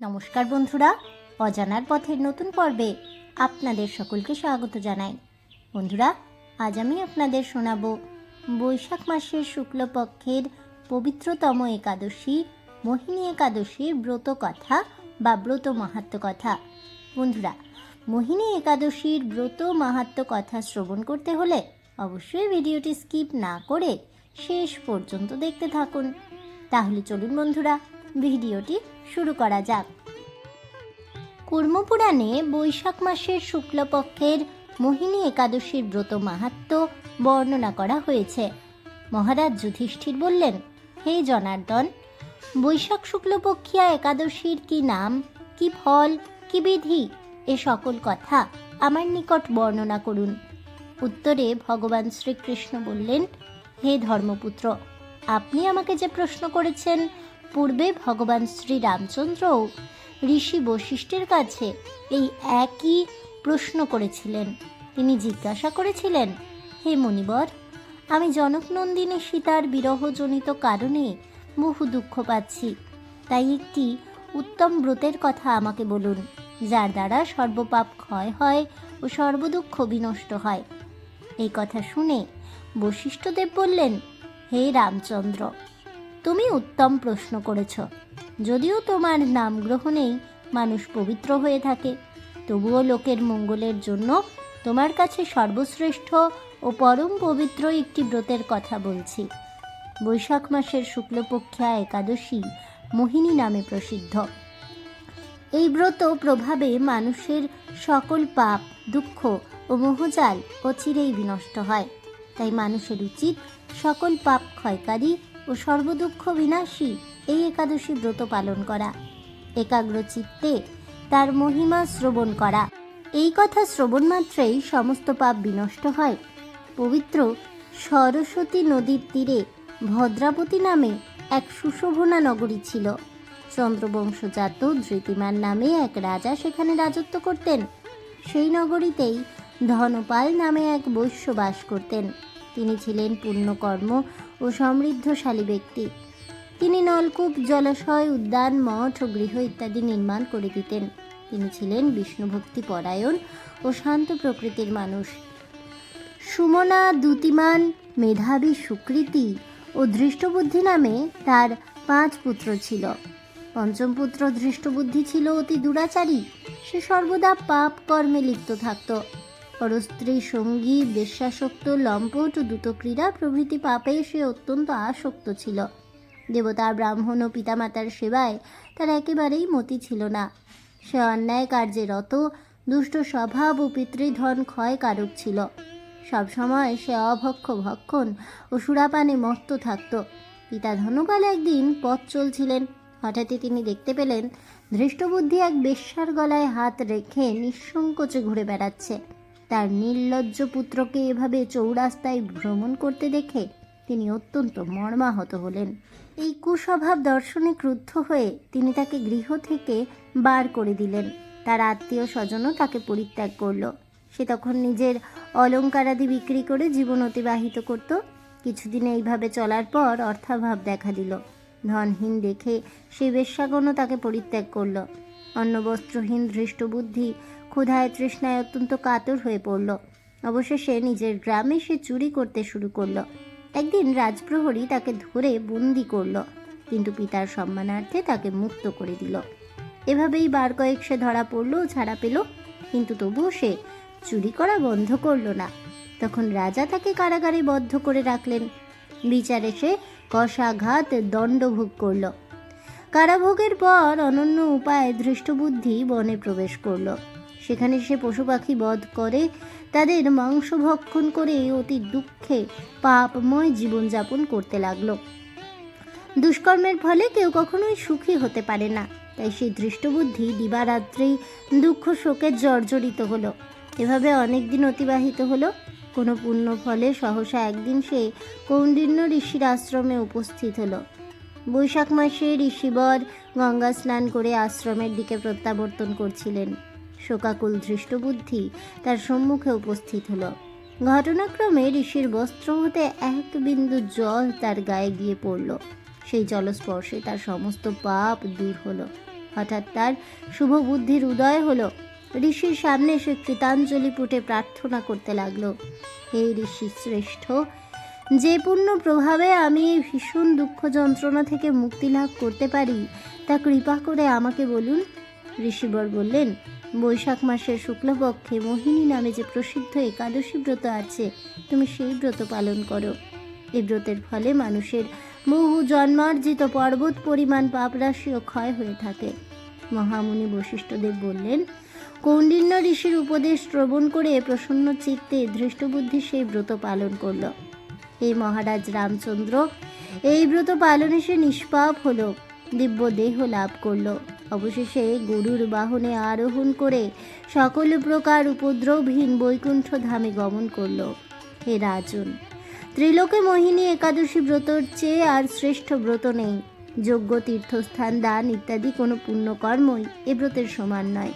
নমস্কার বন্ধুরা, অজানার পথের নতুন পর্বে আপনাদের সকলকে স্বাগত জানাই। বন্ধুরা, আজ আমি আপনাদের শোনাব বৈশাখ মাসের শুক্লপক্ষের পবিত্রতম একাদশী মোহিনী একাদশীর ব্রত কথা বা ব্রত মাহাত্ম্য কথা। বন্ধুরা, মোহিনী একাদশীর ব্রত মাহাত্ম্য কথা শ্রবণ করতে হলে অবশ্যই ভিডিওটি স্কিপ না করে শেষ পর্যন্ত দেখতে থাকুন। তাহলে চলুন বন্ধুরা, ভিডিওটি শুরু করা যাক। কূর্মপুরাণে বৈশাখ মাসের শুক্লপক্ষের মোহিনী একাদশীর ব্রত মাহাত্ম্য বর্ণনা করা হয়েছে। মহারাজ যুধিষ্ঠির বললেন, হে জনার্দন, বৈশাখ শুক্লপক্ষিয়া একাদশীর কি নাম, কি ফল, কি বিধি, এ সকল কথা আমার নিকট বর্ণনা করুন। উত্তরে ভগবান শ্রীকৃষ্ণ বললেন, হে ধর্মপুত্র, আপনি আমাকে যে প্রশ্ন করেছেন, পূর্বে ভগবান শ্রী রামচন্দ্রও ঋষি বশিষ্ঠের কাছে এই একই প্রশ্ন করেছিলেন। তিনি জিজ্ঞাসা করেছিলেন, হে মুনিবর, আমি জনকনন্দিনী সীতার বিরহজনিত কারণে বহু দুঃখ পাচ্ছি, তাই একটি উত্তম ব্রতের কথা আমাকে বলুন, যার দ্বারা সর্বপাপ ক্ষয় হয় ও সর্বদুঃখ বিনষ্ট হয়। এই কথা শুনে বশিষ্ঠদেব বললেন, হে রামচন্দ্র, তুমি উত্তম প্রশ্ন করেছ। যদিও তোমার নাম গ্রহণেই মানুষ পবিত্র হয়ে থাকে, তবুও লোকের মঙ্গলের জন্য তোমার কাছে সর্বশ্রেষ্ঠ ও পরম পবিত্র একটি ব্রতের কথা বলছি। বৈশাখ মাসের শুক্লপক্ষা একাদশী মোহিনী নামে প্রসিদ্ধ। এই ব্রত প্রভাবে মানুষের সকল পাপ, দুঃখ ও মোহজাল অচিরেই বিনষ্ট হয়। তাই মানুষের উচিত সকল পাপ ক্ষয়কারী ও সর্বদুঃখ বিনাশী এই একাদশী ব্রত পালন করা, একাগ্র চিত্তে তার মহিমা শ্রবণ করা। এই কথা শ্রবণ মাত্রেই সমস্ত পাপ বিনষ্ট হয়। পবিত্র সরস্বতী নদীর তীরে ভদ্রাবতী নামে এক সুশোভনা নগরী ছিল। চন্দ্রবংশজাত ধৃতিমান নামে এক রাজা সেখানে রাজত্ব করতেন। সেই নগরীতেই ধনপাল নামে এক বৈশ্য বাস করতেন। তিনি ছিলেন পুণ্যকর্ম ও সমৃদ্ধশালী ব্যক্তি। তিনি নলকূপ, জলাশয়, উদ্যান, মঠ ও গৃহ ইত্যাদি নির্মাণ করে দিতেন। তিনি ছিলেন বিষ্ণুভক্তি পরায়ণ ও শান্ত প্রকৃতির মানুষ। সুমনা, দ্যুতিমান, মেধাবী, সুকৃতি ও ধৃষ্টবুদ্ধি নামে তার 5 পুত্র ছিল। পঞ্চম পুত্র ধৃষ্টবুদ্ধি ছিল অতি দুরাচারী। সে সর্বদা পাপ কর্মে লিপ্ত থাকত। পরস্ত্রী, সঙ্গী, বেশ্যাসক্ত, লম্পট ও দ্রুতক্রীড়া প্রভৃতি পাপে সে অত্যন্ত আসক্ত ছিল। দেবতা, ব্রাহ্মণ ও পিতামাতার সেবায় তার একেবারেই মতি ছিল না। সে অন্যায় কার্যে রত, দুষ্ট স্বভাব ও পিতৃধন ক্ষয়কারক ছিল। সবসময় সে অভক্ষ, ভক্ষণ ও সুরাপানে মত্ত থাকত। পিতা ধনপাল একদিন পথ চলছিলেন। হঠাৎই তিনি দেখতে পেলেন ধৃষ্টবুদ্ধি এক বেশ্যার গলায় হাত রেখে নিঃসংকোচে ঘুরে বেড়াচ্ছে। তার নির্লজ্জ পুত্রকে এভাবে চৌরাস্তায় ভ্রমণ করতে দেখে তিনি অত্যন্ত মর্মাহত হলেন। এই কুস্বভাব দর্শনে ক্রুদ্ধ হয়ে তিনি তাকে গৃহ থেকে বার করে দিলেন। তার আত্মীয় স্বজনও তাকে পরিত্যাগ করল। সে তখন নিজের অলঙ্কারাদি বিক্রি করে জীবন অতিবাহিত করত। কিছুদিন এইভাবে চলার পর অর্থাভাব দেখা দিল। ধনহীন দেখে সেই বেশ্যাগণও তাকে পরিত্যাগ করল। অন্নবস্ত্রহীন ধৃষ্টবুদ্ধি ক্ষুধায় তৃষ্ণায় অত্যন্ত কাতর হয়ে পড়ল। অবশেষে নিজের গ্রামে সে চুরি করতে শুরু করল। একদিন রাজপ্রহরী তাকে ধরে বন্দি করল, কিন্তু পিতার সম্মানার্থে তাকে মুক্ত করে দিল। এভাবেই বার কয়েক সে ধরা পড়ল ও ছাড়া পেল, কিন্তু তবুও সে চুরি করা বন্ধ করল না। তখন রাজা তাকে কারাগারে বদ্ধ করে রাখলেন। বিচারে সে কষাঘাত দণ্ডভোগ করল। কারাভোগের পর অনন্য উপায়ে ধৃষ্টবুদ্ধি বনে প্রবেশ করল। সেখানে সে পশু পাখি বধ করে তাদের মাংস ভক্ষণ করে অতি দুঃখে পাপময় জীবনযাপন করতে লাগলো। দুষ্কর্মের ফলে কেউ কখনোই সুখী হতে পারে না। তাই সেই ধৃষ্টবুদ্ধি দিবারাত্রি দুঃখ শোকে জর্জরিত হলো। এভাবে অনেক দিন অতিবাহিত হলো। কোনো পুণ্য ফলে সহসা একদিন সে কৌণ্ডিন্য ঋষির আশ্রমে উপস্থিত হলো। বৈশাখ মাসে ঋষিবর গঙ্গা স্নান করে আশ্রমের দিকে প্রত্যাবর্তন করছিলেন। শোকাকুল ধৃষ্টবুদ্ধি তার সম্মুখে উপস্থিত হলো। ঘটনাক্রমে ঋষির বস্ত্র হতে এক বিন্দু জল তার গায়ে গিয়ে পড়ল। সেই জলস্পর্শে তার সমস্ত পাপ দূর হলো। হঠাৎ তার শুভ বুদ্ধির উদয় হলো। ঋষির সামনে সে কৃতাঞ্জলি পুটে প্রার্থনা করতে লাগলো, হে ঋষি শ্রেষ্ঠ, যে পূর্ণ প্রভাবে আমি এই ভীষণ দুঃখ যন্ত্রণা থেকে মুক্তি লাভ করতে পারি তা কৃপা করে আমাকে বলুন। ঋষিবর বললেন, বৈশাখ মাসের শুক্লপক্ষে মোহিনী নামে যে প্রসিদ্ধ একাদশী ব্রত আছে, তুমি সেই ব্রত পালন করো। এই ব্রতের ফলে মানুষের বহু জন্মার্জিত পর্বত পরিমাণ পাপরাশিও ক্ষয় হয়ে থাকে। মহামুনি বশিষ্ঠদেব বললেন, কৌন্ডিন্য ঋষির উপদেশ শ্রবণ করে প্রসন্ন চিত্তে ধৃষ্টবুদ্ধি সেই ব্রত পালন করল। এই মহারাজ রামচন্দ্র এই ব্রত পালনে সে নিষ্পাপ হল, দিব্য দেহ লাভ করল। অবশেষে গরুর বাহনে আরোহণ করে সকল প্রকার উপদ্রবহীন বৈকুণ্ঠ ধামে গমন করল। হে রাজন, ত্রিলোকে মোহিনী একাদশী ব্রতর চেয়ে আর শ্রেষ্ঠ ব্রত নেই। যজ্ঞ, তীর্থস্থান, দান ইত্যাদি কোনো পুণ্যকর্মই এ ব্রতের সমান নয়।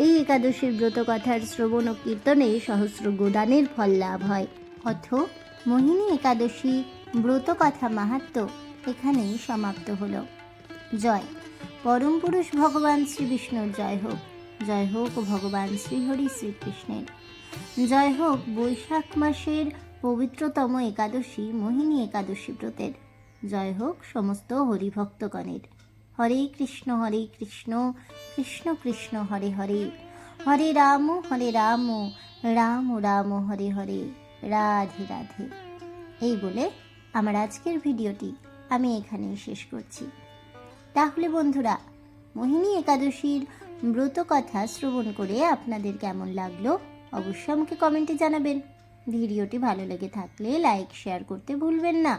এই একাদশীর ব্রত কথার শ্রবণ ও কীর্তনে সহস্র গোদানের ফল লাভ হয়। অথ মোহিনী একাদশী ব্রত কথা মাহাত্ম্য এখানেই সমাপ্ত হলো। জয় পরম পুরুষ ভগবান শ্রী বিষ্ণুর জয় হোক। জয় হোক ভগবান শ্রীহরি শ্রীকৃষ্ণের। জয় হোক বৈশাখ মাসের পবিত্রতম একাদশী মোহিনী একাদশী ব্রতের। জয় হোক সমস্ত হরিভক্তগণের। হরে কৃষ্ণ কৃষ্ণ কৃষ্ণ হরে হরে, হরে রাম রাম রাম হরে হরে, রাধে রাধে। এই বলে আমার আজকের ভিডিওটি আমি এখানেই শেষ করছি। তাহলে বন্ধুরা, মোহিনী একাদশীর ব্রত কথা শ্রবণ করে আপনাদের কেমন লাগলো অবশ্যই আমাকে কমেন্টে জানাবেন। ভিডিওটি ভালো লেগে থাকলে লাইক শেয়ার করতে ভুলবেন না।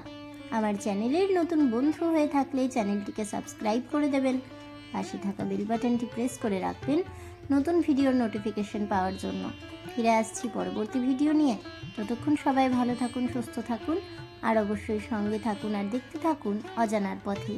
আমার চ্যানেলের নতুন বন্ধু হয়ে থাকলে চ্যানেলটিকে সাবস্ক্রাইব করে দেবেন। পাশে থাকা বেল বাটনটি প্রেস করে রাখবেন নতুন ভিডিওর নোটিফিকেশন পাওয়ার জন্য। ফিরে আসছি পরবর্তী ভিডিও নিয়ে। ততক্ষণ সবাই ভালো থাকুন, সুস্থ থাকুন, আর অবশ্যই সঙ্গে থাকুন আর দেখতে থাকুন অজানার পথে।